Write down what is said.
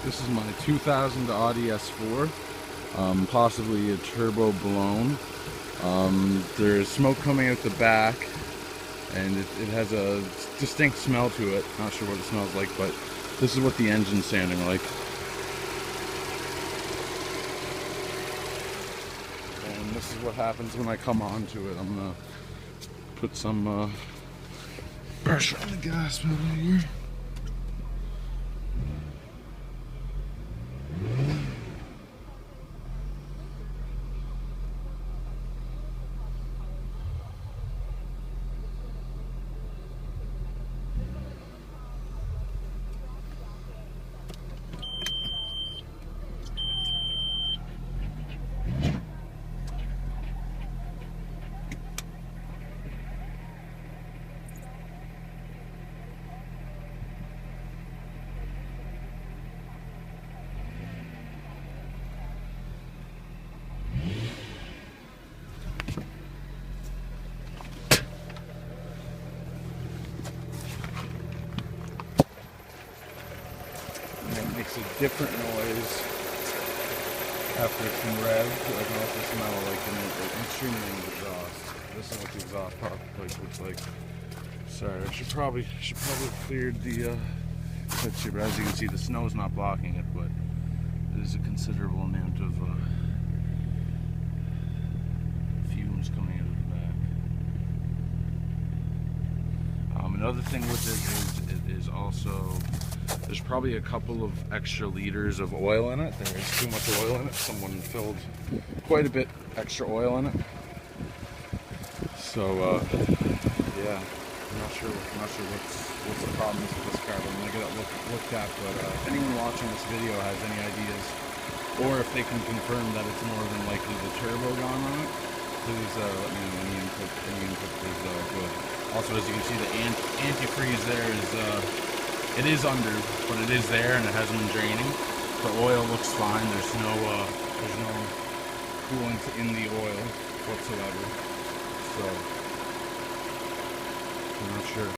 This is my 2000 Audi S4, possibly a turbo blown. There's smoke coming out the back, and it has a distinct smell to it. Not sure what it smells like, but this is what the engine's sounding like. And this is what happens when I come onto it. I'm gonna put some pressure on the gas pedal here. It makes a different noise after it's been revved. I can also smell like an extremely exhaust. This is what the exhaust pipe looks like. Sorry, I should probably cleared the picture, but as you can see, the snow's not blocking it, but there's a considerable amount of fumes coming out of the back. Another thing with it is also there's probably a couple of extra liters of oil in it. There is too much oil in it. Someone filled quite a bit extra oil in it. So yeah, I'm not sure what's the problem is with this car. But I'm gonna get it looked at. But if anyone watching this video has any ideas, or if they can confirm that it's more than likely the turbo gone on it, please let me know. Any input is good. Also, as you can see, the antifreeze there is. It is under, but it is there and it hasn't been draining. The oil looks fine. There's no coolant in the oil whatsoever. So I'm not sure.